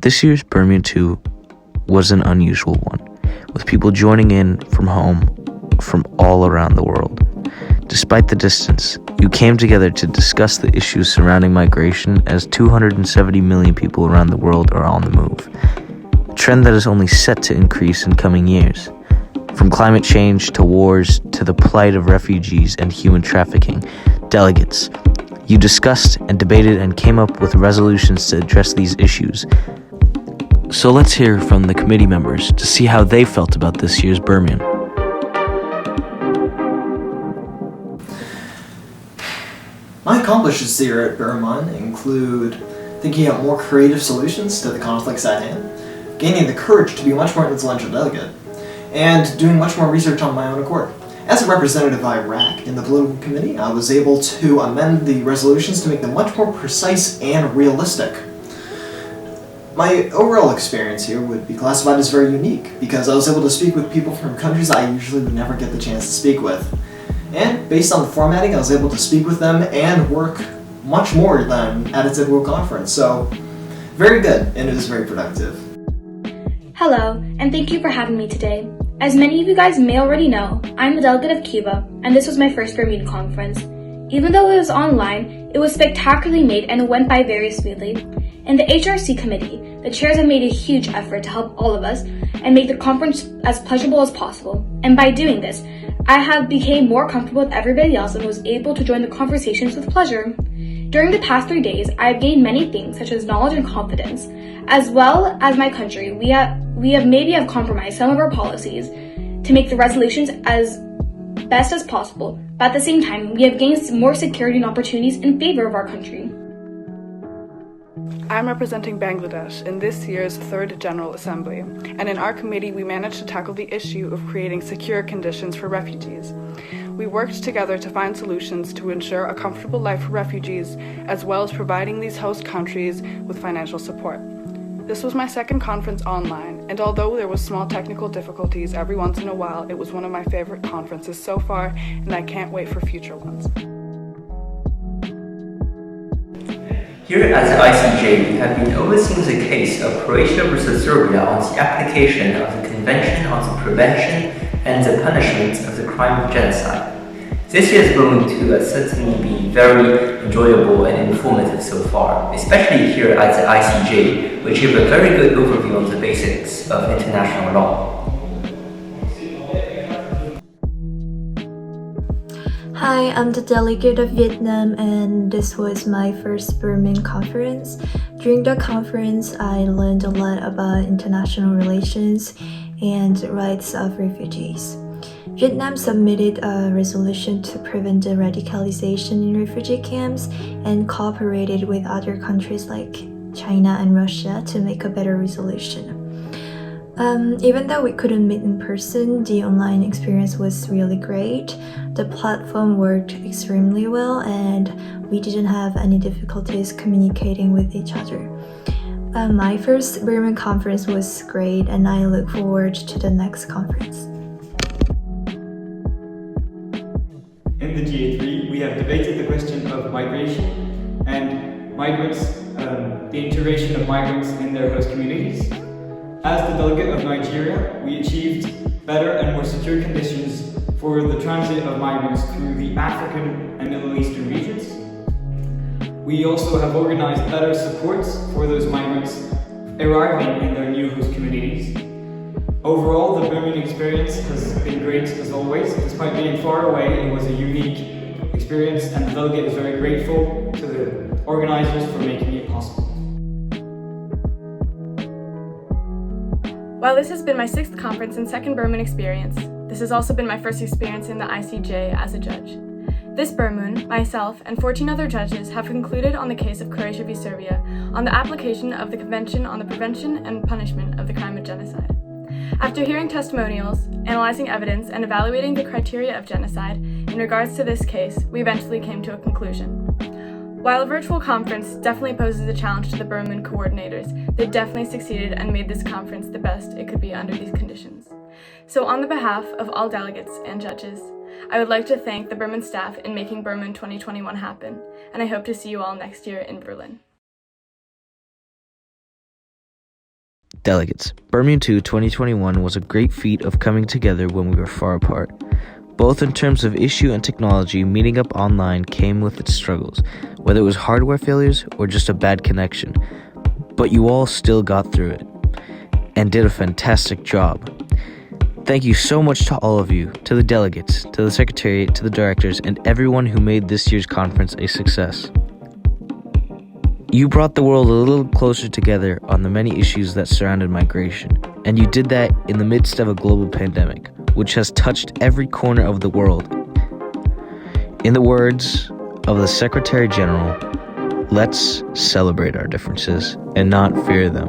This year's BERMUN2 was an unusual one, with people joining in from home from all around the world. Despite the distance, you came together to discuss the issues surrounding migration, as 270 million people around the world are on the move, a trend that is only set to increase in coming years. From climate change to wars to the plight of refugees and human trafficking, delegates, you discussed and debated and came up with resolutions to address these issues. So let's hear from the committee members to see how they felt about this year's Bermun. My accomplishments here at Bermun include thinking out more creative solutions to the conflicts at hand, gaining the courage to be a much more influential delegate, and doing much more research on my own accord. As a representative of Iraq in the political committee, I was able to amend the resolutions to make them much more precise and realistic. My overall experience here would be classified as very unique because I was able to speak with people from countries I usually would never get the chance to speak with. And based on the formatting, I was able to speak with them and work much more than at a typical conference. So, very good, and it was very productive. Hello, and thank you for having me today. As many of you guys may already know, I'm a delegate of Cuba, and this was my first Bermuda conference. Even though it was online, it was spectacularly made and it went by very smoothly. In the HRC committee, the chairs have made a huge effort to help all of us and make the conference as pleasurable as possible. And by doing this, I have become more comfortable with everybody else and was able to join the conversations with pleasure. During the past 3 days, I have gained many things such as knowledge and confidence. As well as my country, we have compromised some of our policies to make the resolutions as best as possible, but at the same time, we have gained more security and opportunities in favor of our country. I'm representing Bangladesh in this year's 3rd General Assembly, and in our committee we managed to tackle the issue of creating secure conditions for refugees. We worked together to find solutions to ensure a comfortable life for refugees, as well as providing these host countries with financial support. This was my second conference online, and although there was small technical difficulties every once in a while, it was one of my favorite conferences so far, and I can't wait for future ones. Here at the ICJ, we have been overseeing the case of Croatia versus Serbia on the application of the Convention on the Prevention and the Punishment of the Crime of Genocide. This year's BERMUN2 has certainly been very enjoyable and informative so far, especially here at the ICJ, which gave a very good overview on the basics of international law. Hi, I'm the delegate of Vietnam, and this was my first Bermun conference. During the conference, I learned a lot about international relations and rights of refugees. Vietnam submitted a resolution to prevent the radicalization in refugee camps and cooperated with other countries like China and Russia to make a better resolution. Even though we couldn't meet in person, the online experience was really great. The platform worked extremely well and we didn't have any difficulties communicating with each other. My first Bermun conference was great and I look forward to the next conference. In the GA3, we have debated the question of migration and migrants, the integration of migrants in their host communities. As the delegate of Nigeria, we achieved better and more secure conditions for the transit of migrants through the African and Middle Eastern regions. We also have organized better supports for those migrants arriving in their new host communities. Overall, the Bermun experience has been great as always. Despite being far away, it was a unique experience and the delegate is very grateful to the organizers for making it possible. While this has been my 6th conference and 2nd Bermun experience, this has also been my first experience in the ICJ as a judge. This Bermun, myself, and 14 other judges have concluded on the case of Croatia v. Serbia on the application of the Convention on the Prevention and Punishment of the Crime of Genocide. After hearing testimonials, analyzing evidence, and evaluating the criteria of genocide in regards to this case, we eventually came to a conclusion. While a virtual conference definitely poses a challenge to the Bermun coordinators, they definitely succeeded and made this conference the best it could be under these conditions. So on the behalf of all delegates and judges, I would like to thank the Bermun staff in making Bermun 2021 happen, and I hope to see you all next year in Berlin. Delegates, BERMUN2 2021 was a great feat of coming together when we were far apart. Both in terms of issue and technology, meeting up online came with its struggles, whether it was hardware failures or just a bad connection. But you all still got through it and did a fantastic job. Thank you so much to all of you, to the delegates, to the secretariat, to the directors, and everyone who made this year's conference a success. You brought the world a little closer together on the many issues that surrounded migration, and you did that in the midst of a global pandemic, which has touched every corner of the world. In the words of the Secretary General, let's celebrate our differences and not fear them.